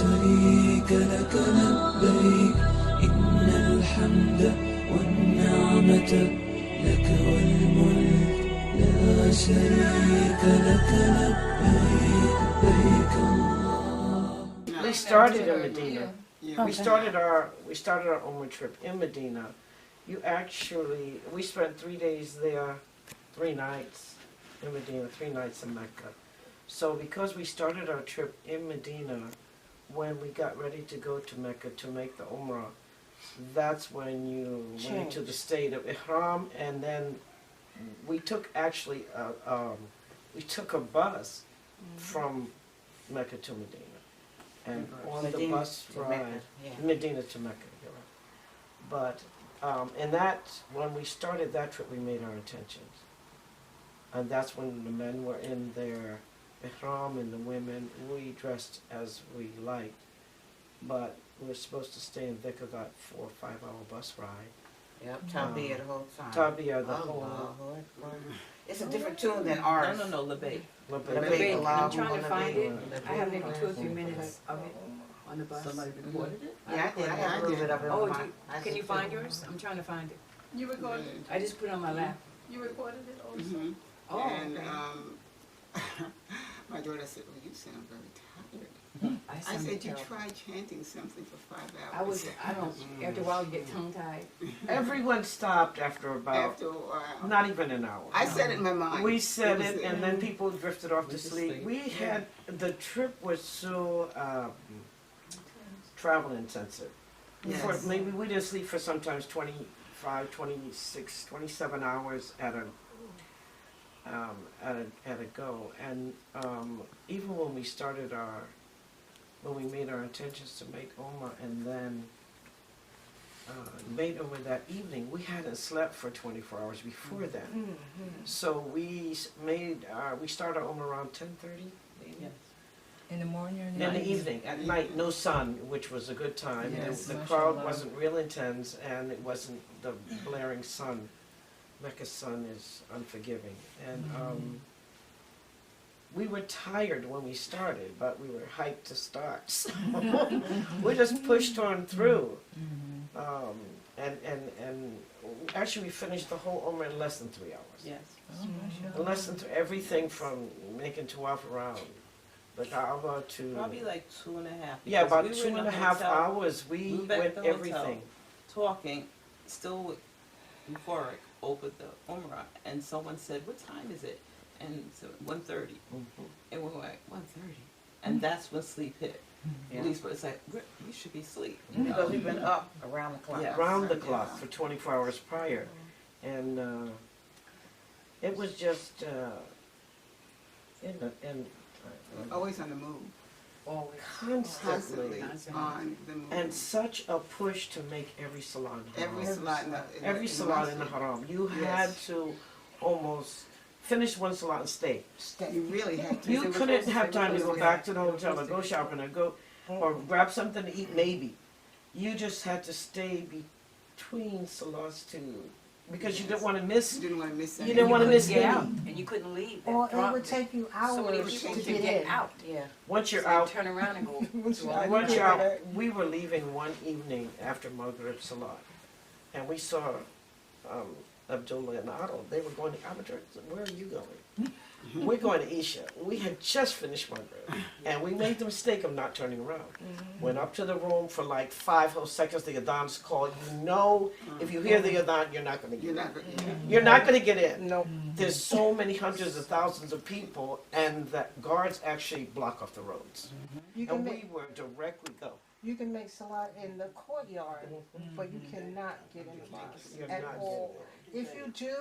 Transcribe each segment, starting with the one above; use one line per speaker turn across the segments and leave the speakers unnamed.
شريك لك لبيك إن الحمد والنعمة لك والملك لا شريك لك لبيك لبيك الله.
We started in Medina. We started our Umrah trip in Medina. We spent 3 days there, 3 nights in Medina, 3 nights in Mecca. So because we started our trip in Medina, when we got ready to go to Mecca to make the Umrah, that's when you went into the state of Ihram, and then we took a bus from Mecca to Medina. And on the bus ride, Medina to Mecca, you're right. But when we started that trip, we made our intentions. And that's when the men were in their ihram and the women, we dressed as we liked. But we were supposed to stay in Dhikr, got 4 or 5 hour bus ride.
Yep, Tabia the whole time.
Tabia the whole.
It's a different tune than ours.
No, Labay.
Labay.
I'm trying to find it. I have maybe 2 or 3 minutes of it on the bus.
Somebody recorded it?
Yeah, I did. I have a little bit of it on mine.
Can you find yours? I'm trying to find it.
You recorded it?
I just put it on my lap.
You recorded it also?
Mm-hmm.
Oh,
And
okay.
my daughter said, "Well, you sound very tired." I said, "You try chanting something for 5 hours."
After a while you get tongue-tied.
Everyone stopped after about,
After a while.
not even an hour.
I said it in my mind.
We said it, and then people drifted off to sleep. The trip was so travel intensive.
Yes.
Maybe we didn't sleep for sometimes 25, 26, 27 hours at a go. And even when we made our intentions to make Umrah and then made Umrah that evening, we hadn't slept for 24 hours before then.
Mm-hmm.
So we started Umrah around 10:30 maybe.
Yes.
In the morning or
In the evening, at night, no sun, which was a good time.
Yes,
The
mashallah.
crowd wasn't real intense, and it wasn't the blaring sun. Mecca's sun is unforgiving. And we were tired when we started, but we were hyped to start. So we just pushed on through. And actually we finished the whole Umrah in less than 3 hours.
Yes.
Less than everything from making Tawaf around the Kaaba to...
Probably like 2.5.
Yeah, about
because we were in
2.5
the hotel,
hours. We
went back
went
to the hotel,
everything.
talking, still with euphoric over the Umrah, and someone said, "What time is it?" And so 1:30, and we're like 1:30, and that's when sleep hit. At least, but it's like we should be asleep.
Because we've been up around the clock.
Yeah.
Round the clock for 24 hours prior. And it was just
Always on the move.
constantly
On the move.
and such a push to make every salah in the
Every
haram.
salat
Every salah in the haram. You had to almost finish one salah and stay.
You really had to.
You couldn't have time to go back to the hotel or go shopping or go or grab something to eat maybe. You just had to stay between salahs because you didn't want to miss.
You didn't want to miss
You
anything.
didn't want to miss
get
any.
out, and you couldn't leave. That
Or it
dropped
would take you hours
so many
to
people to
get
get
in.
out.
Yeah.
Once you're
So
out,
turn around and go.
once you're out, we were leaving one evening after Maghrib Salat, and we saw Abdullah and Otto. They were going to Abadar. Where are you going? We're going to Isha. We had just finished Maghrib, and we made the mistake of not turning around. Went up to the room for like 5 whole seconds. The adhan's called. You know, if you hear the adhan, you're not going to get in. You're not going to get in.
No.
There's so many hundreds of thousands of people, and the guards actually block off the roads.
You can
And
make
we were directly go.
you can make salat in the courtyard, but you cannot get in the mosque
You're
at
not
all. If you do,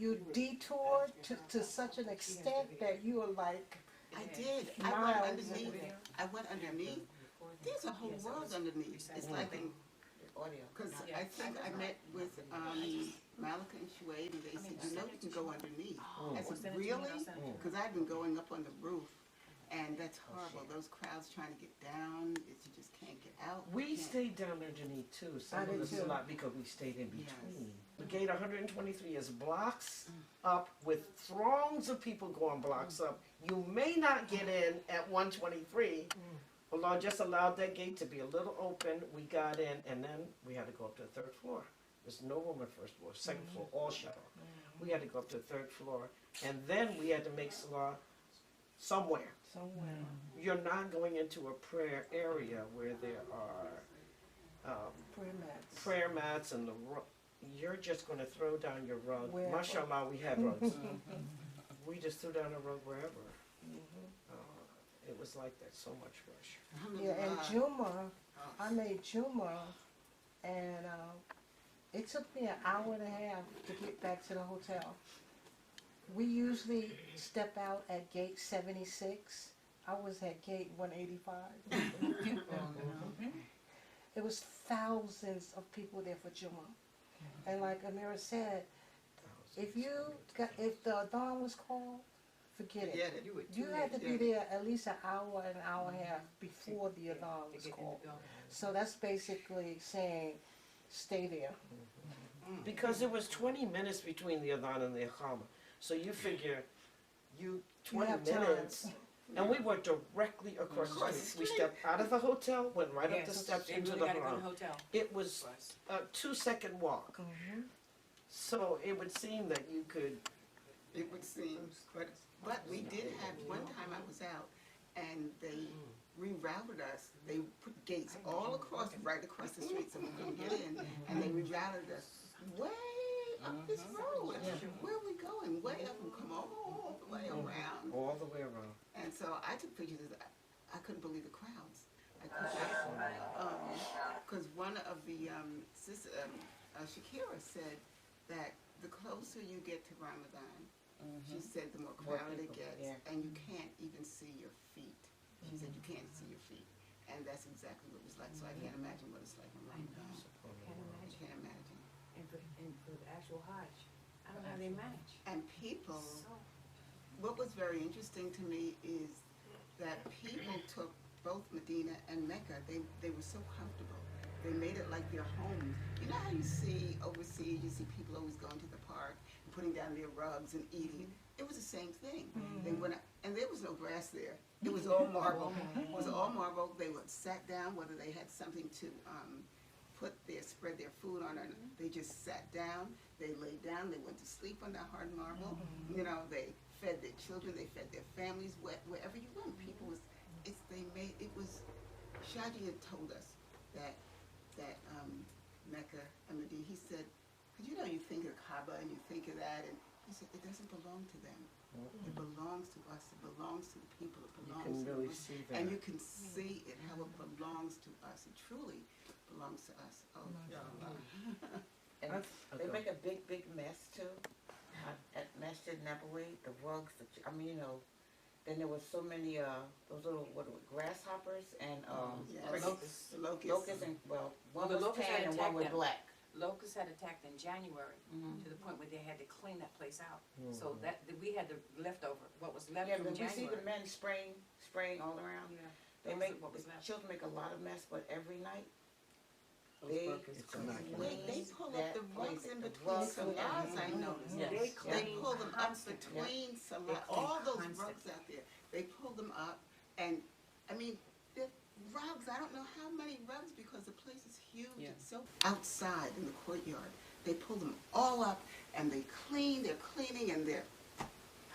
you detour to such an extent that you are like,
I did. I went
Miles
underneath. I went underneath. There's a whole world underneath. It's like because I think I met with Malika and Shuaib, and they said, you know, you can go underneath. I said, really? Because I've been going up on the roof, and that's horrible. Those crowds trying to get down, you just can't get out.
We stayed down underneath too. Some
I
of
did
us
too.
a lot because we stayed in between. The gate 123 is blocks up with throngs of people going blocks up. You may not get in at 123, Allah just allowed that gate to be a little open. We got in, and then we had to go up to the third floor. There's no room on the first floor. Second floor, all shut off. We had to go up to the third floor, and then we had to make salah somewhere.
Somewhere.
You're not going into a prayer area where there are prayer mats and you're just going to throw down your rug.
Wherever.
Mashallah, we had rugs. We just threw down a rug wherever. It was like that, so much rush.
Yeah, and Juma, I made Juma, and it took me an hour and a half to get back to the hotel. We usually step out at gate 76. I was at gate 185. It was thousands of people there for Juma. And like Amira said, if the adhan was called, forget it. You had to be there at least an hour and a half before the adhan was called. So that's basically saying, stay there.
Because it was 20 minutes between the adhan and the iqama. So you figure, 20
have time.
minutes, and we were directly across the street. We stepped out of the hotel, went right up the steps into the haram. It was a 2-second walk. So it would seem that you could.
It would seem, but we did have, one time I was out, and they rerouted us. They put gates all across, right across the street so we couldn't get in, and they rerouted us way up this road. Where are we going? Way up and come all the way around.
All the way around.
And so I took pictures. I couldn't believe the crowds. Because one of the Shakira said that the closer you get to Ramadan, she said the more crowded it gets, and you can't even see your feet. She said you can't see your feet, and that's exactly what it was like. So I can't imagine what it's like in Ramadan. I can't imagine.
And for the actual Hajj, I don't know how they manage.
And people, what was very interesting to me is that people took both Medina and Mecca. They were so comfortable. They made it like their home. You know how you see overseas, you see people always going to the park and putting down their rugs and eating. It was the same thing. They went out, and there was no grass there. It was all marble. It was all marble. They would sat down, whether they had something to spread their food on, or they just sat down. They laid down. They went to sleep on that hard marble. You know, they fed their children. They fed their families. Wherever you went, people was. It was. Shaji had told us that Mecca and Medina, he said, because you know you think of Kaaba and you think of that, and he said it doesn't belong to them. It belongs to us. It belongs to the people. It belongs
You can
to
really
us.
see that.
And you can see it, how it belongs to us. It truly belongs to us. Oh,
And they make a big mess too. At Masjid Nabawi, the rugs, then there was so many, those little, grasshoppers and,
locusts.
locusts and, one
the
was
locusts
tan
had
and one
attacked
was
them.
black.
Locusts had attacked in January to the point where they had to clean that place out. So that we had the leftover, what was left
Yeah,
from
but we see
January.
the men spraying all around.
Yeah.
They
Those
make,
are what was
the
left.
children make a lot of mess, but every night,
They
They pull up the rugs in between
rugs
salons, I noticed.
Yes.
They
clean
pull them up
constantly.
between salons.
They clean
All those
constantly.
rugs out there, they pull them up, and the rugs, I don't know how many rugs, because the place is huge.
Yeah.
It's so outside in the courtyard. They pull them all up, and they're cleaning, and they're,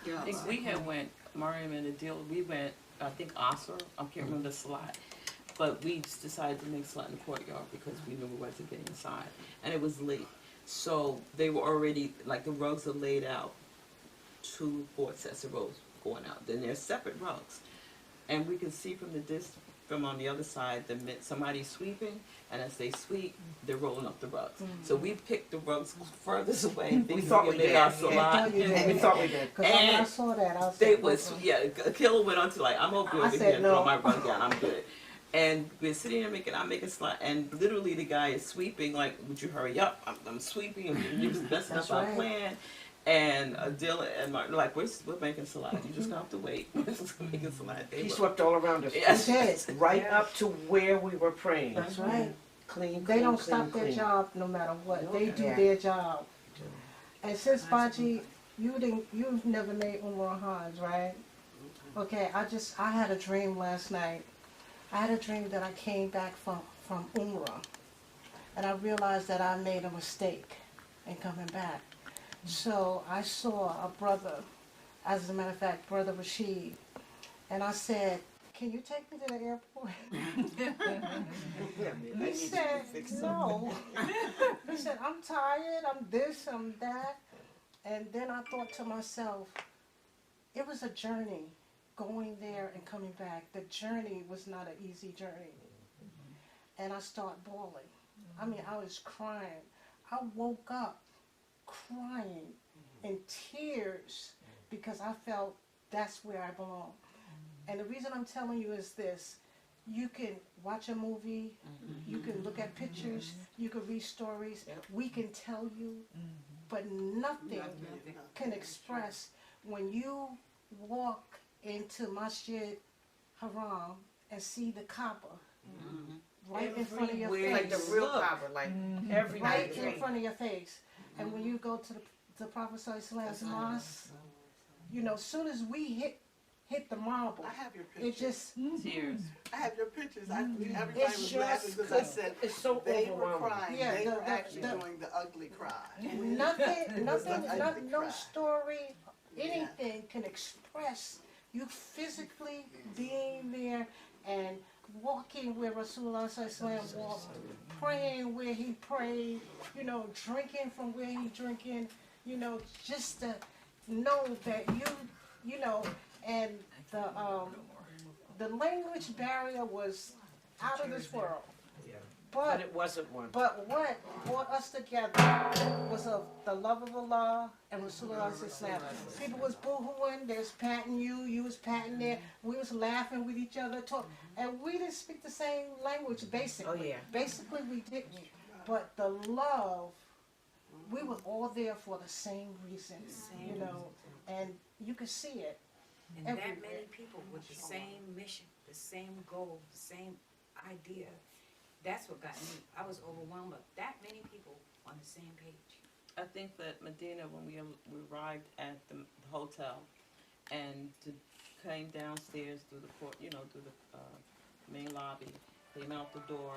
you know.
I think we had went, Mariam and Adil, we went, I think Asr, I can't remember the slot. But we just decided to make slot in the courtyard because we knew we wasn't getting inside. And it was late. So they were already, like the rugs are laid out, 2-4 sets of rugs going out. Then there's separate rugs. And we can see from from on the other side, somebody's sweeping, and as they sweep, they're rolling up the rugs. So we picked the rugs furthest away.
We thought we did.
our salon.
We thought we did.
Because when I
And
saw that, I was
They
like,
was, Killer went on to like, I'm okay
I
over
said
here and throw
no.
my rug down, I'm good. And we're sitting there I'm making slide, and literally the guy is sweeping, like, would you hurry up? I'm sweeping, and he was messing up
That's
our
right.
plan. And Dylan and Martin, like, we're making salad. You just have to wait. We're just making salad.
He swept all around us.
Yes.
He did.
Right up to where we were praying.
That's right.
Clean,
They
clean,
don't
clean,
stop their
clean.
job no matter what. They do
Yeah.
their job. And since Baji, you've never made Umrah Hajj, right? Okay, I had a dream last night. I had a dream that I came back from Umrah, and I realized that I made a mistake in coming back. So I saw a brother, as a matter of fact, Brother Rashid, and I said, "Can you take me to the airport?" He said, "No." He said, "I'm tired, I'm this, I'm that." And then I thought to myself, it was a journey going there and coming back. The journey was not an easy journey. And I started bawling. I mean, I was crying. I woke up crying in tears because I felt that's where I belong. And the reason I'm telling you is this. You can watch a movie, you can look at pictures, you can read stories, we can tell you, but nothing can express when you walk into Masjid Haram and see the Kaaba right in front of your
Everywhere
face.
Like the real Kaaba, like
Every
Right
night.
in front of your face. And when you go to the Prophet Sallallahu mosque, you know, as soon as we hit the marble,
I have your
it
pictures.
just,
Tears.
I have your pictures. Everybody
It's
was
just
laughing because I said
It's so
they were
overwhelming.
crying.
Yeah,
They
the-
were
the-
actually
the-
doing the ugly cry.
nothing,
ugly
no
cry.
story, anything can express you physically being there and walking where Rasulullah Sallallahu walked, praying where he prayed, you know, drinking from where he drinking, you know, just to know that you know, and the language barrier was out of this world.
Yeah. But
But
it wasn't one.
But what brought us together was of the love of Allah and Rasulullah Sallallahu. People was boo-hooing, they was patting you was patting there, we was laughing with each other, and we didn't speak the same language, basically.
Oh, yeah.
Basically, we didn't. But the love, we were all there for the same reason, you know, and you could see it.
And that
Everywhere.
many people with the same mission, the same goal, the same idea. That's what got me. I was overwhelmed with that many people on the same page.
I think that Medina, when we arrived at the hotel and came downstairs through the court, you know, through the main lobby, came out the door.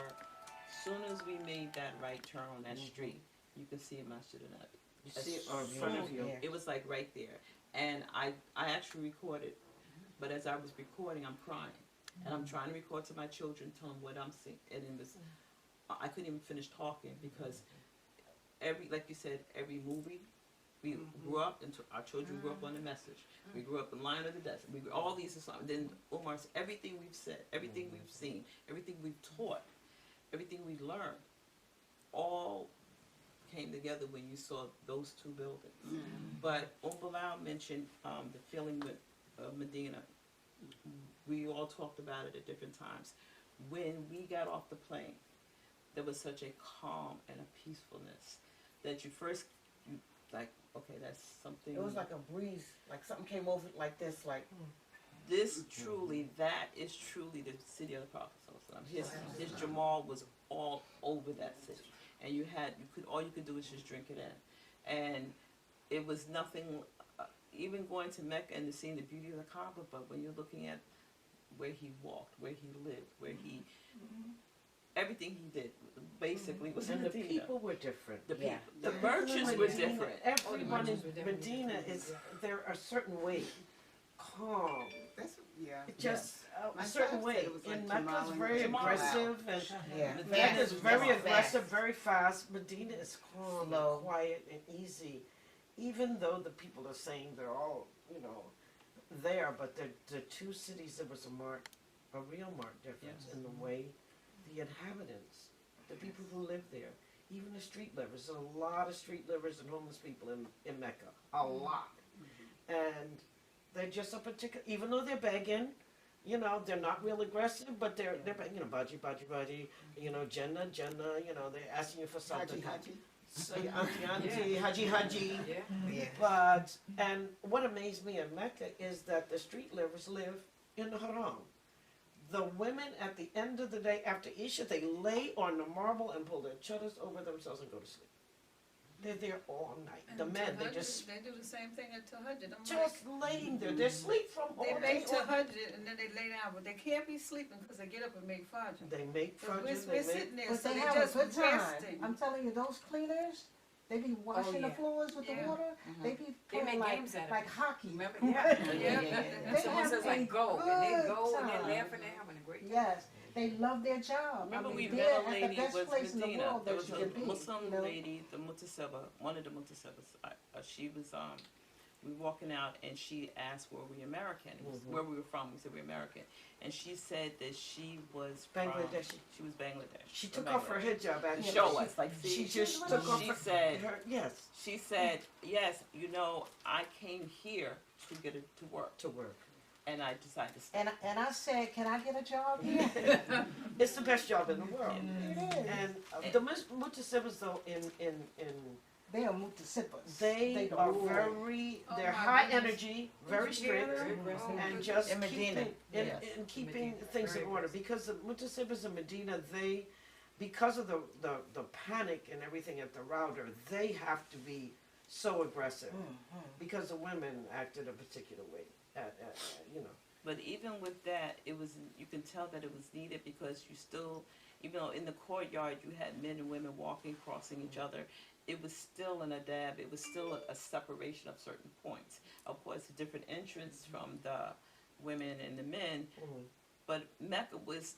Soon as we made that right turn on that street, you could see Masjid al-Nabi.
You see it in front of you.
It was like right there. And I actually recorded, but as I was recording, I'm crying. And I'm trying to record to my children, tell them what I'm seeing. And it was, I couldn't even finish talking because like you said, every movie, we grew up, and our children grew up on the message. We grew up in Lion of the Desert. All these Islam. Then Umar's, everything we've said, everything we've seen, everything we've taught, everything we've learned, all came together when you saw those two buildings. But Bilal mentioned the feeling with Medina. We all talked about it at different times. When we got off the plane, there was such a calm and a peacefulness that you like, okay, that's something.
it was like a breeze, like something came over like this, like
This truly, that is truly the city of the Prophet. His Jamal was all over that city, and all you could do was just drink it in, and it was nothing. Even going to Mecca and seeing the beauty of the Kaaba, but when you're looking at where he walked, where he lived, where he, everything he did, basically was in
And the
Medina.
people were different.
The people,
Yeah.
the merchants were different.
Everyone in Medina is, they're a certain way, calm.
That's, yeah.
It just
My
a certain
son
way.
said it was like
In Mecca's
Jamal and
very
Jamal.
aggressive, and
yeah.
Mecca's very
Fast.
aggressive, very fast. Medina is calm,
Slow.
and quiet, and easy. Even though the people are saying they're all, you know, there, but the two cities, there was a real marked difference in the way the inhabitants, the people who live there, even the street livers. There's a lot of street livers and homeless people in Mecca, a lot, and they're just a particular. Even though they're begging, you know, they're not real aggressive, but they're begging, you know, baji, you know, Jannah, you know, they're asking you for something.
Haji.
So, auntie, haji.
Yeah.
Yeah.
But, and what amazed me in Mecca is that the street livers live in the haram. The women at the end of the day after Isha, they lay on the marble and pull their chadars over themselves and go to sleep. They're there all night.
And
The men, they
Tahajjud,
just
they do the same thing at Tahajjud. I'm like,
just laying there. They sleep from all
they
day.
make Tahajjud and then they lay down, but they can't be sleeping because they get up and make Fajr.
They make
So
fudge.
we're
They make.
sitting there,
But
so
they
they
have
just
a good time.
resting.
I'm telling you, those cleaners, they be washing the
yeah.
floors with
Yeah.
the water. They be
They
playing
make
like,
games out of
like
it.
hockey.
Remember?
Yeah,
Yeah.
yeah.
And
They
someone
have
says
a
like go, and they
good
go, and
time.
they're laughing, they're having a great time.
Yes, they love their job.
Remember
I mean,
we
they're
met a
at the
lady
best
was
place in the
Medina.
world
There
that
was
you
a
can be.
Muslim
you know?
lady, the Mutaseba, one of the Mutasebas. She was we were walking out and she asked were we American, where we were from. We said we're American, and she said that she was
Bangladeshi.
She was Bangladesh.
She
from
took off her
Bangladesh.
hijab and
Show us, like, see,
She just took off
she
her.
said,
Yes,
she said, yes, you know, I came here to get it to work,
to work.
and I decided to stay.
And I said, can I get a job here?
It's the best job in the world.
It is.
And the Mutasibas though in
They are mutasippers.
they
the
are
rule.
very
Oh
they're
my
high
goodness.
energy, very
Did you hear
strict,
that?
Very aggressive.
and just
In Medina,
keeping
yes.
in keeping
Medina,
things
very
in order. Because the Mutasibas in Medina, they because of the panic and everything at the router, they have to be so aggressive because the women acted a particular way. You know.
But even with that, it was, you can tell that it was needed because you still, even though in the courtyard you had men and women walking, crossing each other, it was still an adab, it was still a separation of certain points. Of course, a different entrance from the women and the men, but Mecca was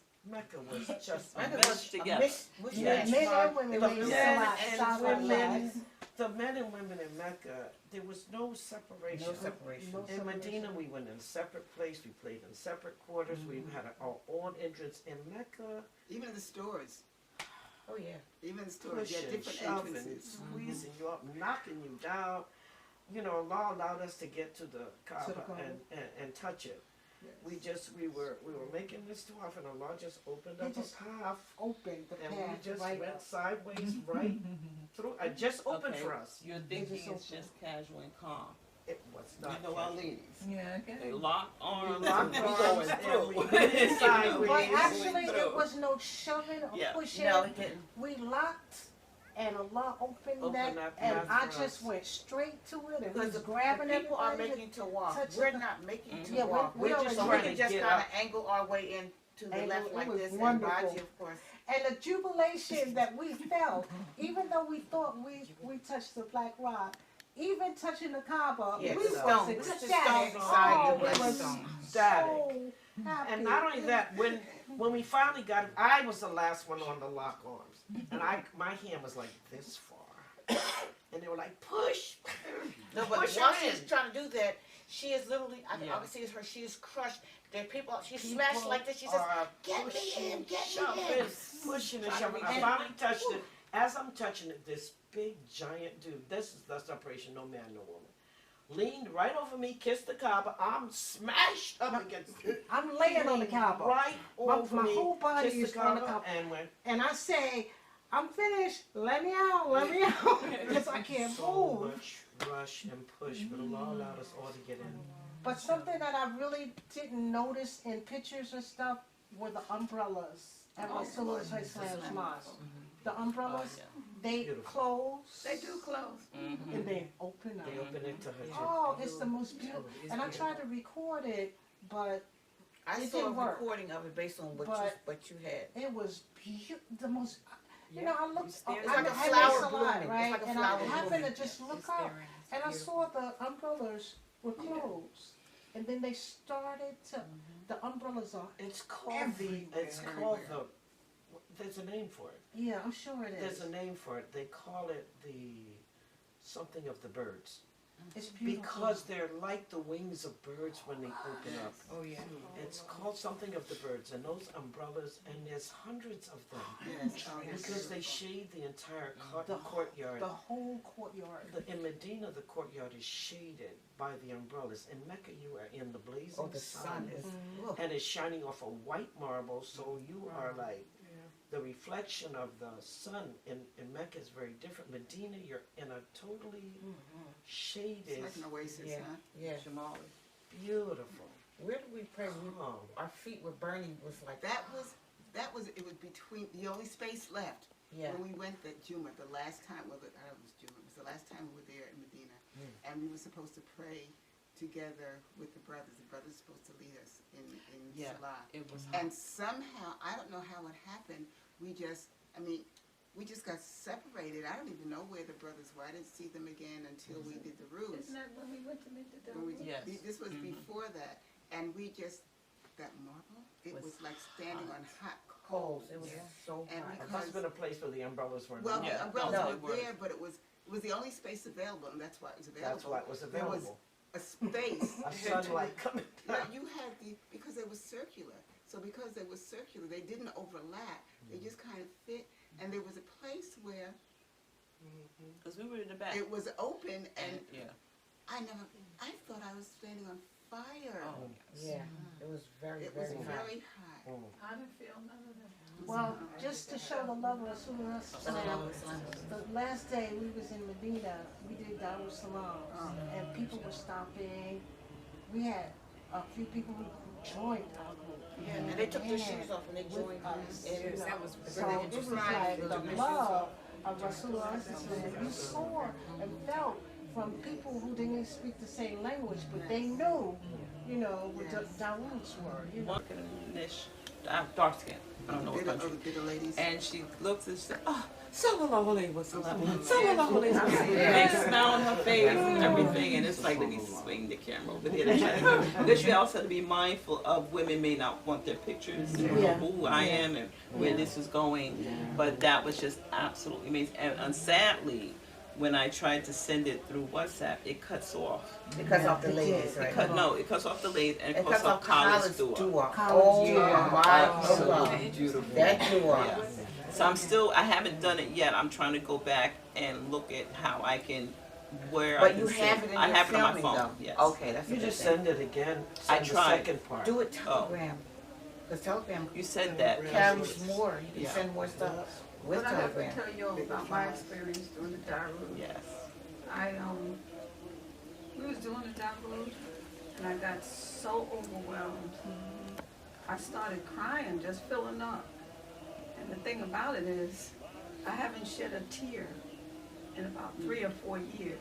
just
Mecca
meshed
was
together.
Yeah, men and women
The
were
men
side
and
by side.
women, the men and women in Mecca, there was no separation.
No separation.
No
In
separation.
Medina, we went in a separate place. We played in separate quarters. We had our own entrance. In Mecca,
Even the stores,
Oh, yeah.
even the stores, yeah,
pushing,
different
shoving,
entrances.
squeezing you up, knocking you down. You know, Allah allowed us to get to the Kaaba
Kaaba.
and touch it.
Yes.
We were making this too often. Allah just opened
He
up
just
a path.
Open the
And
path
we just
right
went
up.
sideways right through. I just opened
Okay.
for us.
You're thinking
just
it's
open.
just casual and calm.
It was not.
You know our
casual.
ladies.
Yeah,
They lock arms
locked
and we
arms
going
and
through.
we went sideways.
But
Going
actually,
through.
it was no shoving or
Yeah.
pushing.
No, it didn't.
We locked, and Allah opened
Opened
that,
that
and
path
I
for
just
us.
went straight to it, and we
Because
was grabbing
the people are
everybody.
making to walk.
touch
We're
the-
not making to
Yeah,
walk.
we
We're
already
just, we
trying
can
to
just
get
kind
up.
of angle our way in to the
Angle,
left
it
like
was
this.
wonderful.
And Baji, of course.
And the jubilation that we felt, even though we thought we touched the black rock, even touching the Kaaba,
Yeah,
we
the
was
stone. We
ecstatic.
touched the stone beside
Oh,
the
we
black
was
stone.
Static.
so happy.
And not only that, when we finally got it, I was the last one on the lock arms, and my hand was like this far, and they were like push.
No, but
Push
while
her
she's
in.
trying to do that, she is literally, I
Yeah.
can see her, she is crushed. There are people, she's smashed like this. She says,
are
"Get me
pushing,
in, get me
shoving,
in."
pushing and
Trying to
shoving. I
reach in.
finally touched it. As I'm touching it, this big giant dude, this is the separation, no man, no woman, leaned right over me, kissed the Kaaba. I'm smashed up against it.
I'm laying on the Kaaba.
Right over
my
me,
whole body
kissed
is on the
Kaaba,
Kaaba.
and went.
And I say, I'm finished. Let me out. Let me out. Because I can't
So
move.
much rush and push, but Allah allowed us all to get in.
But something that I really didn't notice in pictures and stuff were the umbrellas at Rasulullah's mosque. The umbrellas,
Oh,
they
Beautiful.
close.
They do close.
And they open up.
They opened it to her.
Oh, it's the most beautiful. And I tried to record it, but
I
It
saw a
didn't work.
recording of it based on what you had.
it was the most. You know, I looked.
It's there.
It's like a
I
flower
miss a lot,
blooming. It's
right?
like a
And
flower
I happened
blooming.
to just look
It's
up,
there and it's
and I
beautiful.
saw the umbrellas were closed, and then they started to. The umbrellas are.
It's called
Everywhere.
It's called the. There's a name for it.
Yeah, I'm sure it
There's
is.
a name for it. They call it the something of the birds
It's beautiful.
because they're like the wings of birds when they open up.
Oh, yeah.
It's called something of the birds, and those umbrellas, and there's hundreds of them because they shade the entire courtyard.
the whole courtyard.
In Medina, the courtyard is shaded by the umbrellas. In Mecca, you are in the blazing
Oh, the sun is.
Mm-hmm.
Ugh.
and it's shining off a white marble, so you are like the reflection of the sun in Mecca is very different. Medina, you're in a totally shaded,
It's like an oasis,
Yeah.
huh?
Yeah.
Jamali.
beautiful.
Where did we pray?
calm.
Our feet were burning. Was like
It was between, the only space left.
Yeah.
When we went to Juma, the last time, well, I don't know if it was Juma, it was and we were supposed to pray together with the brothers. The brothers were supposed to lead us in
Yeah,
Salah.
it was
And somehow, I don't know how it happened, we just got separated. I don't even know where the brothers were. I didn't see them again until we did the ruse.
Isn't that when we went to make the
Yes.
This was
Mhm.
before that, and we just, that marble, it
Was
was like standing on hot
Coals,
coals.
it was
Yeah.
so
And
hot.
It must have been a place where the umbrellas were
Well,
not.
Yeah.
the umbrellas
No,
were
it was.
there, but it was the only space available, and that's why it was available.
That's why it was
There was
available.
a space.
A sunlight coming
Yeah,
down.
you had because they were circular. So because they were circular, they didn't overlap. They just kind of fit. And there was a place where
Because we were in the back.
it was open, and
yeah.
I thought I was standing on fire.
Oh,
Yeah, it was very,
It was
very hot.
very hot.
I didn't feel none of that.
Well, just to show the love of Rasulullah, the last day we was in Medina, we did Darul Salam, and people were stopping. We had a few people who joined our group.
Yeah, and they took their shoes off and they joined
us.
us. And,
That was
So it was like the love of Rasulullah. You saw and felt from people who didn't speak the same language, but they knew, what the Dawoos were.
One Nish, dark skin. I don't know what
Bitter,
country.
the bitter ladies.
And she looks and she said, "Oh, Sallallahu Alaihi Wasallam, Sallallahu Alaihi Wasallam." Big smile on her face and everything, and it's like, let me swing the camera over here. Because you also have to be mindful of women may not want their pictures, who I am and where this is going. But that was just absolutely amazing. And sadly, when I tried to send it through WhatsApp, it cuts off.
it cuts off the ladies, right?
It cuts off the ladies and it
It
cuts off college dua.
dua.
College
Oh
dua.
my
So
God.
beautiful.
That dua.
Yeah. So I haven't done it yet. I'm trying to go back and look at how I can, where I
But
can
you have it in
I
your
have it on my
filming
phone.
though.
Yes.
Okay, that's a
You
good
just
thing.
send it again,
I
send the
tried.
second part.
Do it Telegram. Because Telegram
You said that.
carries more. You can
Yeah.
send more stuff with
But I have to
Telegram.
tell you about my experience during the Daru.
Yes.
We was doing the Daru, and I got so overwhelmed. I started crying, just filling up. And the thing about it is, I haven't shed a tear in about 3 or 4 years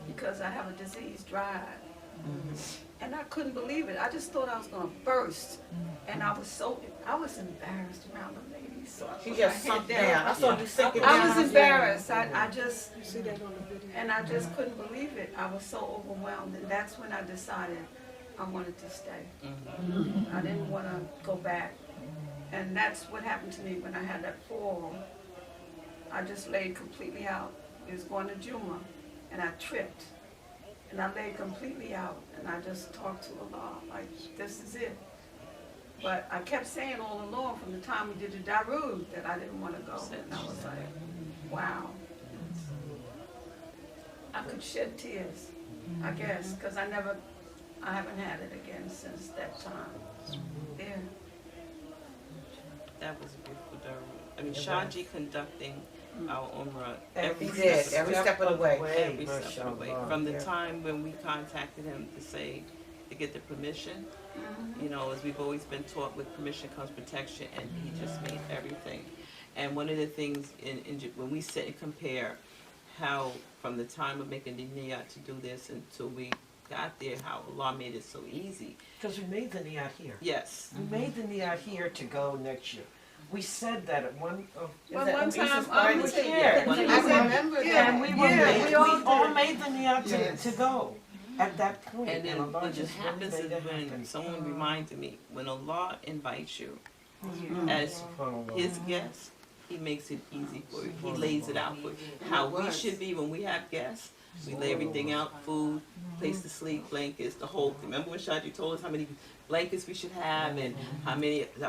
because I have a disease, dry eye. And I couldn't believe it. I just thought I was gonna burst. And I was embarrassed around the ladies. So I
She
put
just
my head
sunk down. I saw you sinking
I
down.
was embarrassed. I just couldn't believe it. I was so overwhelmed, and that's when I decided I wanted to stay. I didn't want to go back, and that's what happened to me when I had that fall. I just laid completely out. It was going to Juma, and I tripped, and I laid completely out, and I just talked to Allah like, this is it. But I kept saying all along from the time we did the Darood that I didn't want to go. And I was like, wow. I could shed tears, I guess, because I haven't had it again since that time. Yeah.
That was a beautiful Daru. I mean, Shaji conducting our Umrah
He did, every step of the way.
Every step of the way. From the time when we contacted him to get the permission, as we've always been taught, with permission comes protection, and he just made everything. And one of the things when we sit and compare how from the time of making the niyat to do this until we got there, how Allah made it so easy.
Because we made the niyat here.
Yes.
We made the niyat here to go next year. We said that at one of
Well,
that
one
Lisa's
time
party?
I was
Yeah.
here.
I remember that.
and we all made the niyat to go at that point.
And then
Allah
what just
really
happens
made
is
it
when
happen.
someone reminded me, when Allah invites you as
SubhanAllah.
His guest, He makes it easy for you. He lays it out for you. How we should be when we have guests. We lay everything out, food, place to sleep, blankets, the whole thing. Remember when Shaji told us how many blankets we should have and how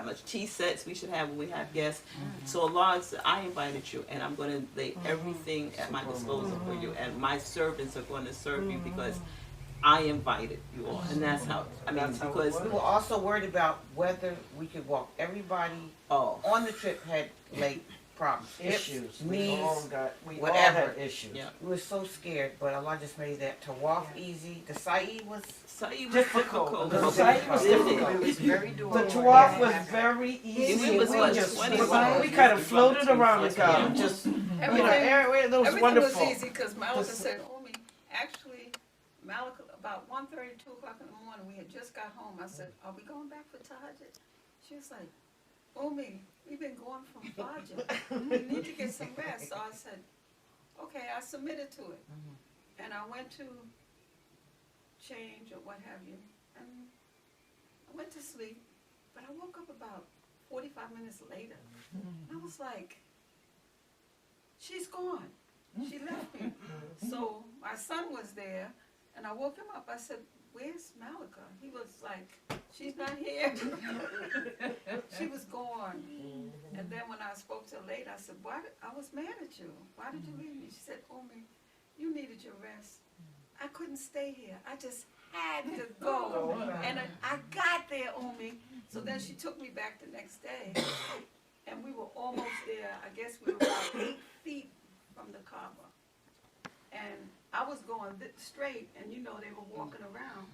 much tea sets we should have when we have guests. So Allah said, I invited you, and I'm going to lay everything at my disposal for you, and my servants are going to serve you because I invited you all. And that's how, because
We were also worried about whether we could walk. Everybody on the trip had leg problems.
Issues.
Hips,
We all
knees.
all
whatever.
had issues.
Yeah.
We were so scared, but Allah just made that tawaf easy. The sa'i was
Sa'i was
Difficult.
difficult.
The sa'i was
Difficult.
It was very
The
doable.
tawaf was very easy.
It was
we
what,
just
20
we kind of floated around the garden,
Everything-
just
Everything
it was
was
wonderful.
easy because Malika said, Omi, actually, Malika, about 1:30, 2 o'clock in the morning, we had just got home. I said, "Are we going back for Tahajjud?" She was like, "Umi, we've been going from Fajr. We need to get some rest." So I said, "Okay," I submitted to it. And I went to change or what have you, and I went to sleep, but I woke up about 45 minutes later. I was like, she's gone. She left me. So my son was there, and I woke him up. I said, "Where's Malika?" He was like, "She's not here." She was gone. And then when I spoke to her later, I said, I was mad at you. Why did you leave me? She said, "Umi, you needed your rest. I couldn't stay here. I just had to go." And I got there, Umi. So then she took me back the next day, and we were almost there. I guess we were about 8 feet from the Kaaba. And I was going straight, and you know they were walking around.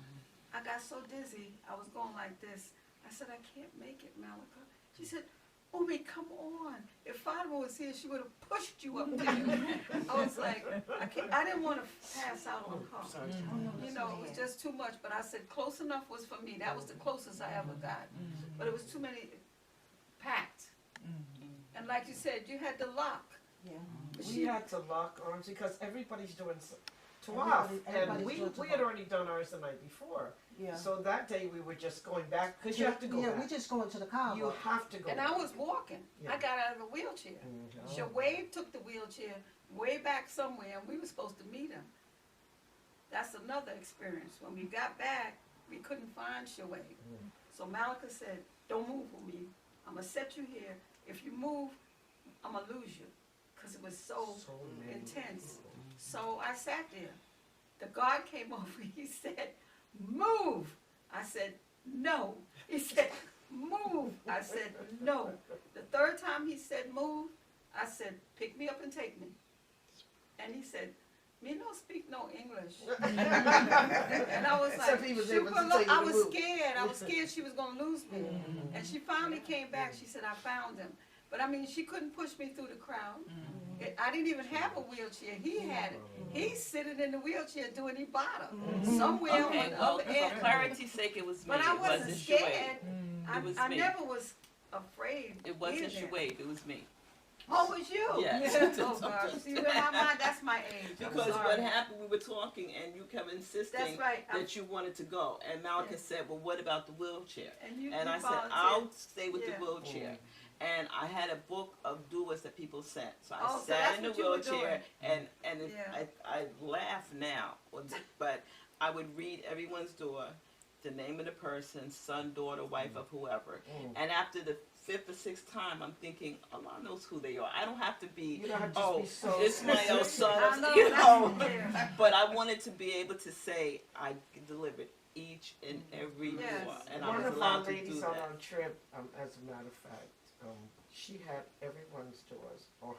I got so dizzy, I was going like this. I said, "I can't make it, Malika." She said, "Umi, come on. If Fatima was here, she would have pushed you up there." I was like, I didn't want to pass out on her. You know, it was just too much. But I said, close enough was for me. That was the closest I ever got. But it was too many packed. And like you said, you had to lock.
We had to lock arms because everybody's doing tawaf, and we had already done ours the night before.
Yeah.
So that day we were just going back because you have to go
Yeah,
back.
we just going to the Kaaba.
You have to go
And
back.
I was walking.
Yeah.
I got out of the wheelchair. Shawade took the wheelchair way back somewhere, and we were supposed to meet him. That's another experience. When we got back, we couldn't find Shawade. So Malika said, "Don't move with me. I'm going to set you here. If you move, I'm going to lose you." Because it was so intense. So I sat there. The guard came over. He said, "Move." I said, "No." He said, "Move." I said, "No." The third time he said, "Move," I said, "Pick me up and take me." And he said, "Me no speak no English." And I was
Except
like,
he was able to
"Super
tell you to
I was
move."
scared. I was scared she was going to lose me. And she finally came back. She said, "I found him." But I mean, she couldn't push me through the crowd. I didn't even have a wheelchair. He had it. He's sitting in the wheelchair doing Ibadah. Somewhere
Okay,
on the
well,
other
for
end.
clarity's sake, it was me.
But I
It
wasn't
wasn't
scared.
Shuaib. It was
I
me.
never was afraid.
It wasn't
either.
Shuaib, it was me.
Oh, it was you?
Yes.
Oh, gosh. See, in my mind, that's my age. I'm
Because
sorry.
what happened, we were talking and you kept insisting
That's right.
that you wanted to go. And Malika
Yeah.
said, "Well, what about the wheelchair?"
And
And I said,
volunteered.
"I'll stay with
Yeah.
the wheelchair." And I had a book of duas that people sent. So I
Oh, so
sat
that's
in the
what you were
wheelchair and
Yeah.
I laugh now, but I would read everyone's dua, the name of the person, son, daughter, wife of whoever. And after the 5th or 6th time, I'm thinking, Allah knows who they are. I don't have to be,
You don't have to
oh,
be so
Ismail, son
I
of,
know,
you know.
yeah.
But I wanted to be able to say I delivered each and every
Yes.
dua, and I
One
was
of our
allowed to do
ladies on
that.
our trip, as a matter of fact, she had everyone's doors, or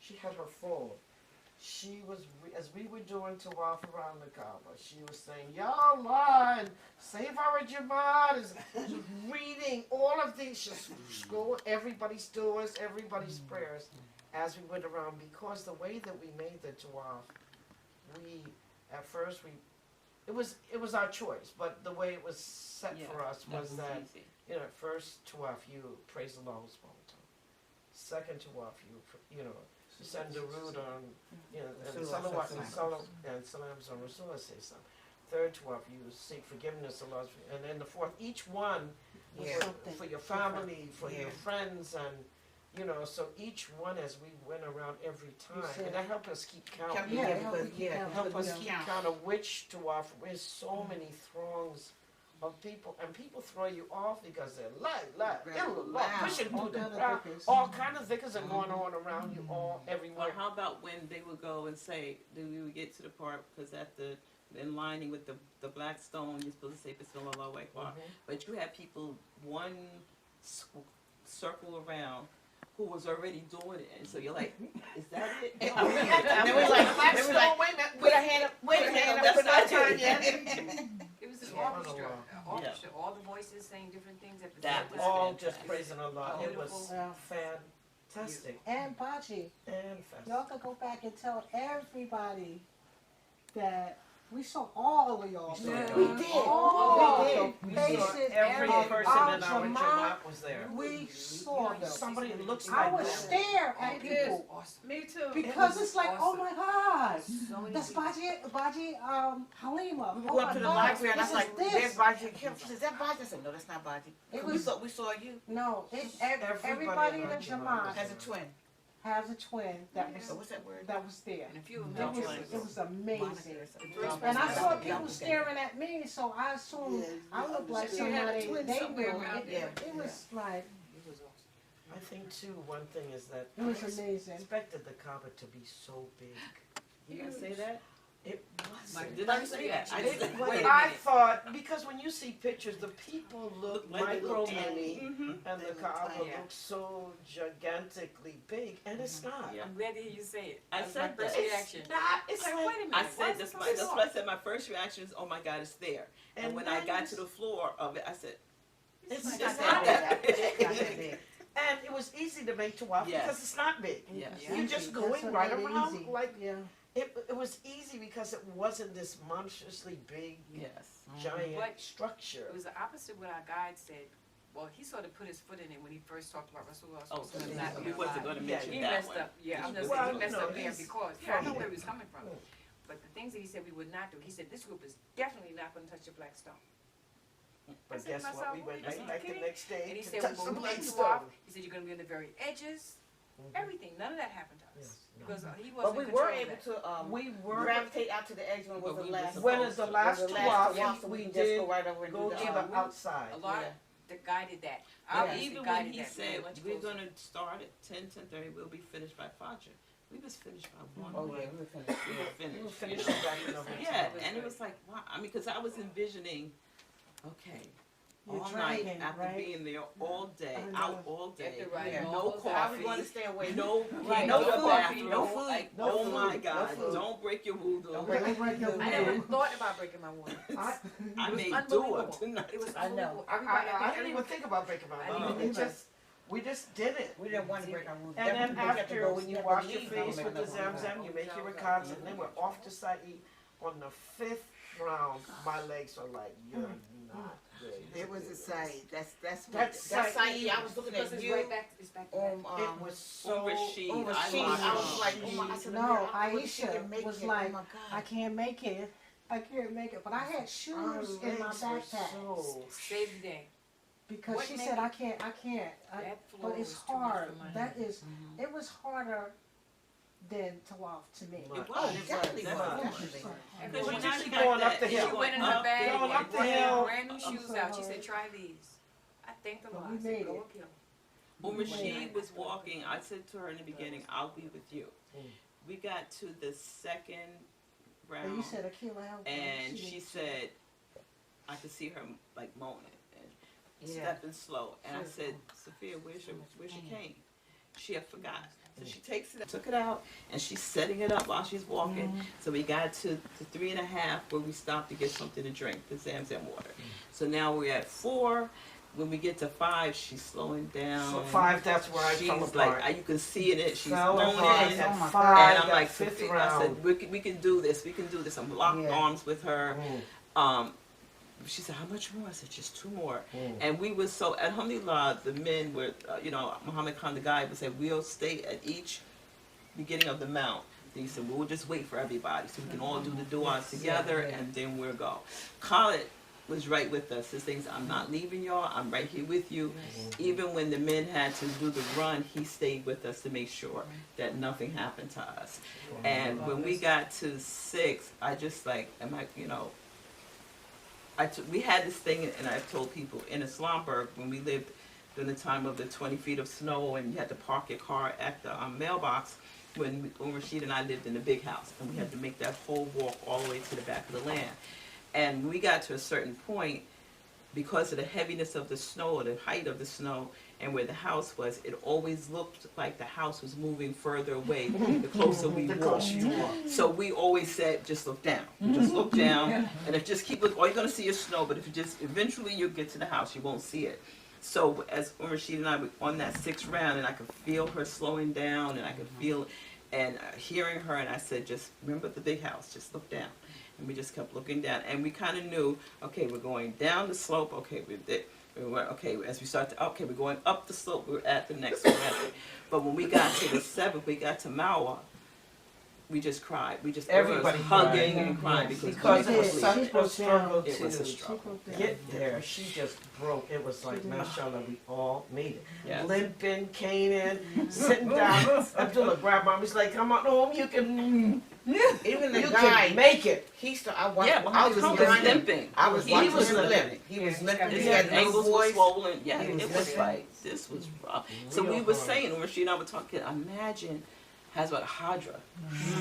she had her full. She was, as we were doing tawaf around the Kaaba, she was saying, "Ya Allah," and "Save our Jamaat," is reading all of these, just scroll everybody's doors, everybody's prayers, as we went around, because the way that we made the tawaf, at first, it was our choice, but the way it was set for us was that,
easy.
you know, at first tawaf, you praise Allah subhanahu wa ta'ala. Second tawaf, you know, send Darood on, you know, and salawat and salams on Rasulullah say some. Third tawaf, you seek forgiveness of Allah, and then the fourth, each one was for your family, for your friends, and you know, so each one as we went around every time, and that helped us keep count. Help us keep count of which tawaf. There's so many throngs of people, and people throw you off because they're pushing through the crowd. All kind of thickers are going on around you, all
Or
everywhere.
how about when they would go and say, we would get to the part, because in lining with the black stone, you're supposed to say Bismillah Allahu Akbar. But you had people one circle around who was already doing it, and so you're like, "Is that it?"
And they were like, wait a minute, put a hand up,
That's
put
not
our turn
it.
yet.
It was an
Yeah.
orchestra,
Yeah.
all the voices saying different things at the
That
same
was
time.
All
fantastic.
just praising Allah. It was
Beautiful.
fantastic
And Pachi,
and fantastic.
y'all could go back and tell everybody that we saw all of y'all.
Yeah.
We did.
All
We
the
We
faces
saw every
of
person
our
in our
Jamaat.
Jamaat was there.
We saw them.
Somebody that looks
I
like
would
them.
stare at
It is
people
awesome.
Me too.
because it's like, oh
awesome.
my God,
So many
that's
people.
Baji Halima.
We
Oh
were going
my
to the
God,
library and I
this
was
is
like,
this.
"There's Baji and Kim." She said, "Is that Baji?" I said, "No, that's not Baji."
It
We
was-
saw you.
No,
Everybody
everybody
in
in the
our
Jamaat
Has a twin.
has a twin
So what's that word?
that was there.
And a few of
It
them
was,
twins.
it was amazing.
first
And I
person
saw
I
people staring at me, so I assumed
Yeah,
I looked like
you had a
somebody
twin
they
somewhere
knew.
around there.
It was like,
It was awesome.
I think too, one thing is that
it was
I
amazing.
expected the Kaaba to be so big.
You gonna say that?
It wasn't.
Did I say that? I
It,
didn't.
what
Wait a
I
minute.
thought, because when you see pictures, the people look
Like they
micro
look
mini,
Mhm.
and
They
the
look
Kaaba
tiny.
Yeah.
looks so gigantically big, and it's not.
Yeah.
I'm glad to hear you say it.
I
That was
said
my first
that.
reaction.
It's not. It's
Like,
like,
wait a minute.
I
why
said
is
that's
it
my
so
that's
small?
what I said. My first reaction is, "Oh my God, it's there." And when I
then
got to the floor of it, I said,
it's
It's
not
not
that
that
big.
big. Not that big.
And it was easy to make tawaf
Yes.
because it's not big.
"Yes."
Yeah.
You're just
Easy.
going
That's what
right
made it
around
easy.
like
Yeah.
it was easy because it wasn't this monstrously big
Yes.
giant
But
structure.
It was the opposite of what our guide said. Well, he sort of put his foot in it when he first talked about Rasulullah.
Oh,
So
so
he's not
we wasn't going to
Yeah,
mention
He
that
messed
one.
up. Yeah, I'm just
Well,
saying he messed
no,
up there
he's-
because I know where he was coming from. But the things that he said we would not do, he said this group is definitely not going to touch the black stone.
But
said
guess
to
what?
myself,
We
well,
went
you
right back the
kidding?
next day
And he
to
said
touch
when
the
we went to
Blackstone.
walk, he said you're going to be on the very edges. Everything, none of that happened to us
Yes, no.
because he
But
wasn't
we
in
were
control of
able
that.
to
We were
gravitate out to the edge when it was
But
the
we
last.
was
when it's the
supposed
last
was the
tawaf,
tawaf, so
we
can just
did
go right over and
go
do
to
the.
the outside.
A lot
Yeah.
that guided that.
But
Obviously
even when
guided
he
that.
said
much
we're
closer.
going to start at 10:30, we'll be finished by Fajr. We was finished by 1.
Oh yeah, we were finished.
We were
Yeah.
finished.
We were
you
finished
know.
back in the hotel.
Yeah, and it was like, wow. I mean, because I was envisioning, okay,
You're
all night
dragging,
after
right?
being there all day,
I know.
out all day,
After riding
Yeah.
no
all those
How we
coffee,
going to stay awake?
no,
Right,
no
no
bathroom,
coffee,
no
no
food.
like,
no
Oh
food,
my
no
God!
food.
Don't break your wudu.
Don't
Don't break your
I never
will.
thought about breaking my water.
I
was
made
unbelievable.
do tonight.
It was
I know.
unbelievable.
I
Everybody,
didn't even
everyone-
think about breaking my
I
mouth.
didn't
It
either.
just, we just did it.
We didn't want to break our rules.
And then after,
when
you wash your face with the Zamzam, you make your rakats, and then we're off to Sa'i. On the 5th round, my legs are like, you're not good.
It was a sight. That's
That's
That's Saeed. I was looking
Because
at
it's
you
right back, it's back to back.
It was so.
Rashid.
on
I
Rashid.
watched
I was
it.
like, oh my, I said,
No,
Amir, I don't know if she
Aisha
can make
was
it.
like,
oh my
I
God.
can't make it. I can't make it. But I had
Our
shoes
legs
in my
were
backpack
so.
Save the day.
because
What
she
made
said
you-
I can't.
That floor
But it's
was too much
hard.
for my
That
head.
is. It was harder than tawaf to me.
Much.
Oh,
It was,
definitely
that
was.
much.
Definitely.
And
Because
when
you
she
not
keep
got
going
that-
up the
She
hill.
you
went in
up
her bag
going
and
up the
brought
hill.
brand new shoes
so
out. She
hard.
said, try these. I thanked the
But
Lord.
we
I said,
made
go
it.
uphill.
When Rashid was walking, I said to her in the beginning, I'll be with you. We got to the second
And
round,
you said Akila helped me.
and
She
she
didn't.
said, I could see her like moaning and
Yeah.
stepping slow. And I said, Sophia, where's your cane? She had forgot. So she takes it, took it out, and she's setting it up while she's walking. So we got to 3.5 where we stopped to get something to drink, the Zamzam water. So now we're at 4. When we get to 5, she's slowing down.
So 5, that's where I
She's
fell
like,
apart.
you can see in it, she's
Fell
moaning.
apart
And
at
Oh my
5,
I'm
that
like,
5th
Sophia, I
round.
said, we can do this, we can do this. I'm locked
Yeah.
arms with her.
Mm.
She said, how much more? I said, just 2 more.
Mm.
And we were so, alhamdulillah, the men were, Muhammad Khan, the guy, would say, we'll stay at each beginning of the mount. Then he said, we'll just wait for everybody so we can all do the du'as together, and then we'll go. Khalid was right with us. His things, I'm not leaving y'all, I'm right here with you. Even when the men had to do the run, he stayed with us to make sure that nothing happened to us. And when we got to 6, I just like, we had this thing, and I've told people, in Islamberg, when we lived during the time of the 20 feet of snow, and you had to park your car at the mailbox, when Rashid and I lived in a big house, and we had to make that whole walk all the way to the back of the land. And when we got to a certain point, because of the heaviness of the snow, or the height of the snow, and where the house was, it always looked like the house was moving further away the closer we
The
walked.
closer you walk.
So we always said, just look down. Just look down, and if just keep looking, all you're gonna see is snow, but if you just, eventually you'll get to the house, you won't see it. So as Rashid and I were on that 6th round, and I could feel her slowing down, and I could feel, and hearing her, and I said, just remember the big house, just look down. And we just kept looking down, and we kind of knew, okay, we're going down the slope, okay, we went, okay, as we start to, okay, we're going up the slope, we're at the next one. But when we got to the 7th, we got to Mawa, we just cried. We just
Everybody
hugging
cried.
and crying because
Because
we
it was
couldn't
such
believe
a struggle
it was a
to
struggle.
get there. She just broke. It was like, mashallah, we all made it.
Yes.
Limping, caning, sitting down. Abdullah grabbed mom. He's like, come on home, you can,
Even the
you
guy,
can make it.
he still, I watched,
Yeah,
I
he
was
was
behind him.
limping.
I was
He
watching
was
him
limping.
limp. He was limping.
His
He had no
ankles were
voice.
swollen. Yeah,
He was
it was
limping.
like, this was rough. So
Real
we were
hard.
saying, when she and I were talking, imagine Hazrat Hadra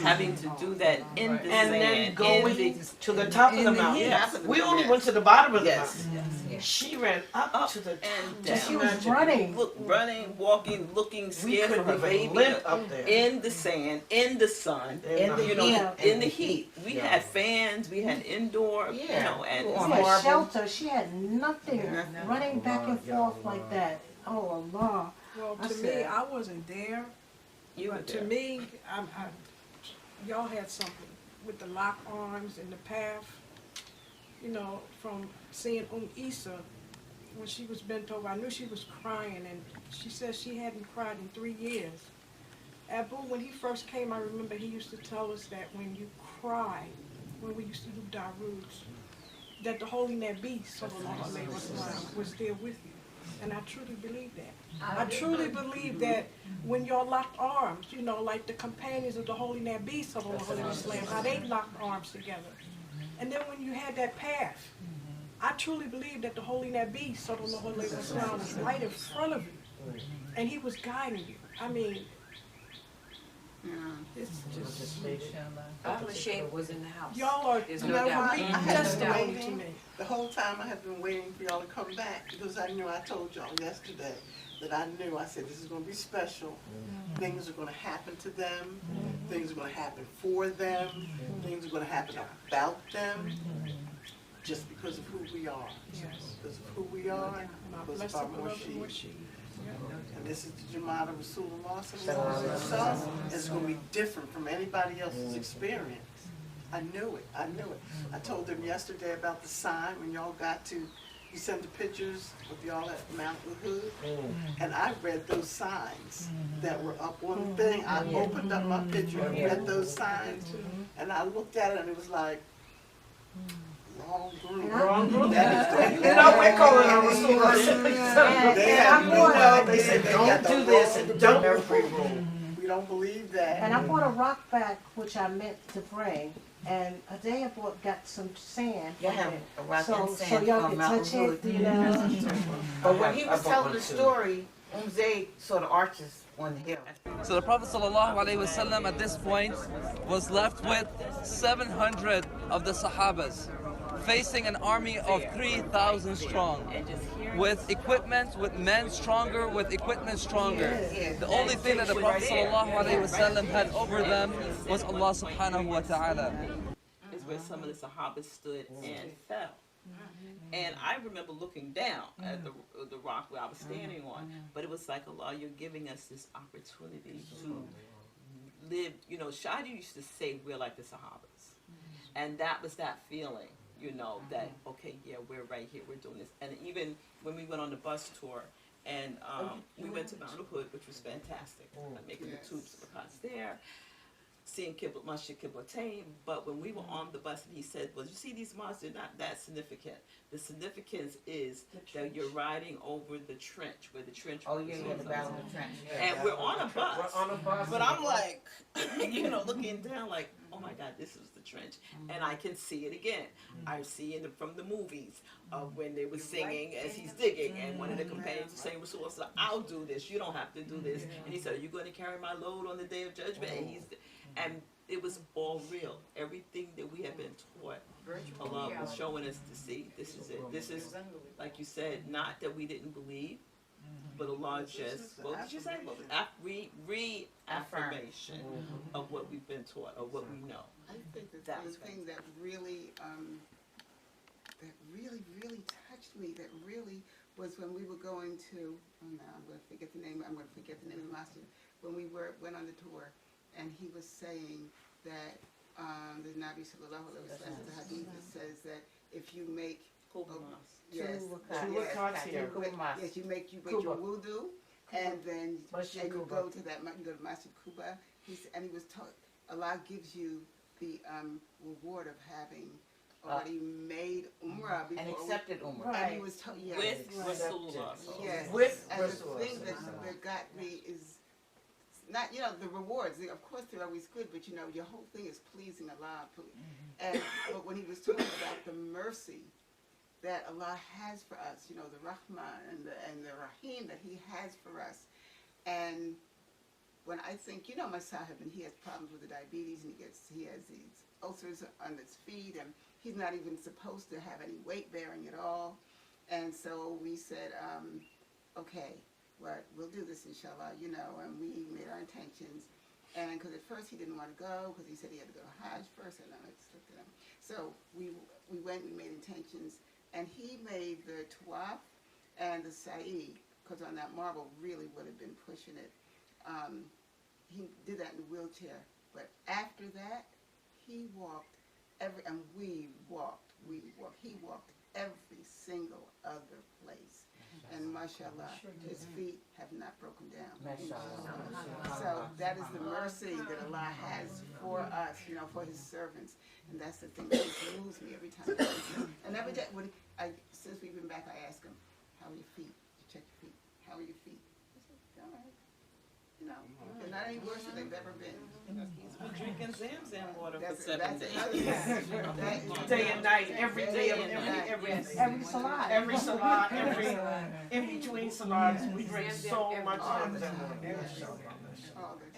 having to do that in the
And
sand.
then going to the top of the mountain.
Yes.
We only went to the bottom of the
Yes.
mountain. She ran up to the top.
And
Just
down.
She was running.
Look, running, walking, looking
We
scared for
couldn't
her
even
baby.
limp up there.
In the sand, in the sun,
In the
you know,
heat.
in the heat. We
Yeah.
had fans, we had indoor, you
Yeah.
know, and
On
She had
marble.
shelter. She had nothing.
Nothing.
Running back and
Allah,
forth
Ya
like
Allah.
that. Oh Allah.
Well,
I
to me,
said-
I wasn't there,
you were
but to
there.
me, y'all had something with the lock arms and the path. You know, from seeing Isa when she was bent over, I knew she was crying, and she said she hadn't cried in 3 years. Abu, when he first came, I remember he used to tell us that when you cry, when we used to do Daruds, that the Holy Nabi sallallahu alaihi wasallam was there with you. And I truly believe that. I truly believe that when y'all locked arms, you know, like the companions of the Holy Nabi sallallahu alaihi wasallam, how they locked arms together. And then when you had that path, I truly believe that the Holy Nabi sallallahu alaihi wasallam was right in front of you, and he was guiding you. I mean, it's just
Uncle Shane was in the house.
y'all are
There's
You
no
know
doubt.
what? I have been
testimony to
waiting.
me.
The whole time I have been waiting for y'all to come back because I knew I told y'all yesterday that I knew, I said, this is gonna be special. Things are gonna happen to them. Things are gonna happen for them. Things are gonna happen about them. Just because of who we are.
Yes.
Because of who we are,
My
because
blessed
of our
beloved
Murshid.
Murshid.
And this is the Jamaat of Rasulullah sallallahu alaihi wasallam. It's going to be different from anybody else's experience. I knew it. I knew it. I told them yesterday about the sign when y'all got to, you sent the pictures of y'all at Mount Uhud, and I read those signs that were up on the thing. I opened up my picture and read those signs, and I looked at it and it was like, wrong group.
Wrong group.
That is the
You know, we're calling on Rasulullah.
They
And
have
I
no
bought
They said,
They
don't
got the
do this
wrong
and don't
every
do
rule. We don't believe that.
And I bought a rock back, which I meant to bring. And Adea got some sand.
You
from
have
it.
a rock
So,
and
so
sand
y'all
from
can
Mount
touch it,
Uhud.
you know.
But when he
I
was
bought
telling
one
the
too.
story, Zayd saw the arches on the hill.
So the Prophet ﷺ at this point was left with 700 of the Sahabas, facing an army of 3,000 strong, with equipment, with men stronger, with equipment stronger. The only thing that the Prophet ﷺ had over them was Allah subhanahu wa ta'ala.
Is where some of the Sahabas stood and fell. And I remember looking down at the rock where I was standing on, but it was like, Allah, you're giving us this opportunity to live. You know, Shadi used to say, we're like the Sahabas. And that was that feeling, you know, that, okay, yeah, we're right here, we're doing this. And even when we went on the bus tour, and we went to Mount Uhud, which was fantastic, making the tubes of the there, seeing Masjid Qiblatain, but when we were on the bus and he said, well, you see these mosques, they're not that significant. The significance is that you're riding over the trench, where the trench
Oh
was.
yeah, yeah, the battle of the trench.
And we're on a bus.
We're on a bus.
But I'm like, you know, looking down like, oh my God, this is the trench. And I can see it again. I see it from the movies of when they were singing as he's digging. And one of the companions was saying, Rasul said, I'll do this. You don't have to do this. And he said, are you going to carry my load on the day of judgment? And it was all real. Everything that we have been taught, Allah was showing us to see. This is it. This is, like you said, not that we didn't believe, but Allah just, what did you say? Reaffirmation of what we've been taught, of what we know.
I think
That
the
was
thing that really touched me, that really was when we were going to, oh no, I'm going to forget the name of the mosque, when we went on the tour, and he was saying that the Nabi Sallallahu Alaihi Wasallam, the hadith that says that if you make yes, you make your wudu, and then and you go to that, you go to Masjid Kuba. And he was taught Allah gives you the reward of having already made Umrah before.
And accepted Umrah.
Right. And he was taught, yes.
With Rasulullah.
Yes.
With
and the
Rasulullah.
thing that got me is not, the rewards. Of course, they're always good, but your whole thing is pleasing Allah. And but when he was talking about the mercy that Allah has for us, the Rahman and the Rahim that He has for us, and when I think, my sahib, and he has problems with the diabetes, and he has these ulcers on his feet, and he's not even supposed to have any weight bearing at all. And so we said, okay, well, we'll do this inshallah, and we made our intentions. And because at first he didn't want to go, because he said he had to go to Hajj first, and I looked at him. So we went, we made intentions, and he made the Tawaf and the Sa'i, because on that marble really would have been pushing it. He did that in a wheelchair, but after that, he walked he walked every single other place. And mashallah, his feet have not broken down. So that is the mercy that Allah has for us, for His servants. And that's the thing that just moves me every time. And every day, since we've been back, I ask him, how are your feet? You check your feet. How are your feet? I said, all right. They're not any worse than they've ever been.
He's been drinking Zamzam water for
That's
7 days.
Day and night, every day, every salat, in between salats, we drink so much Zamzam water.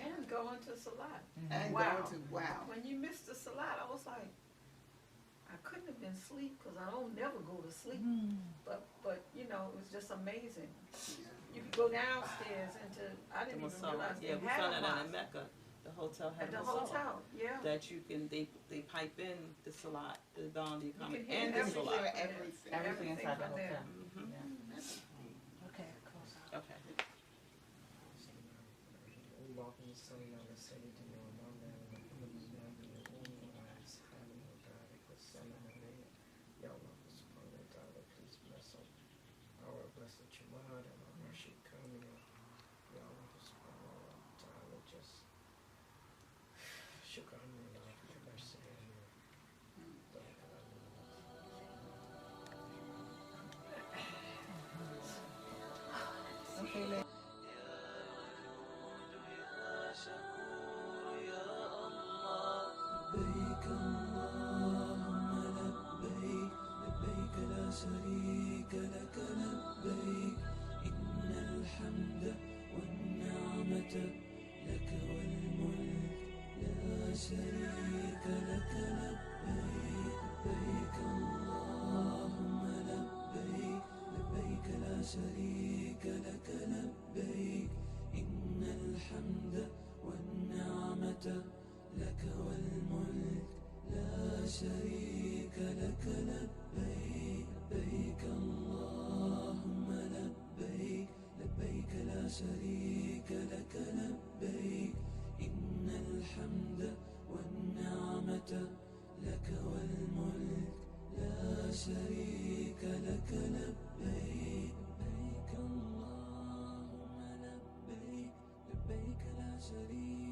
And going to Salat.
And
Wow.
wow.
When you missed the Salat, I was like, I couldn't have been asleep because I don't never go to sleep. But it was just amazing. You could go downstairs I didn't even realize
Yeah, we found out in Mecca. The hotel had
at the
a masala
hotel, yeah.
that you can, they pipe in the salat, the dawn, the
You can
economy,
hear
and the
everything.
salat.
Everything inside the
from there.
hotel.
Okay, close out.
Okay.
اللهم صل على سيدنا ومولانا محمد النبي الأمي وعلى أصحابه وبارك وسلم عليه. Ya Allah subhanahu wa ta'ala, please bless our blessed Jamaat and our Rashid Kamil. Ya Allah subhanahu wa ta'ala, just shukran lillah for your mercy and your
Okay,
لبيك اللهم لبيك لبيك لا شريك لك لبيك إن الحمد والنعمة لك والملك لا شريك لك لبيك لبيك اللهم لبيك لبيك لا شريك لك لبيك إن الحمد والنعمة لك والملك لا شريك لك لبيك لبيك اللهم لبيك لبيك لا شريك لك لبيك إن الحمد والنعمة لك والملك لا شريك لك لبيك لبيك اللهم لبيك لبيك لا شريك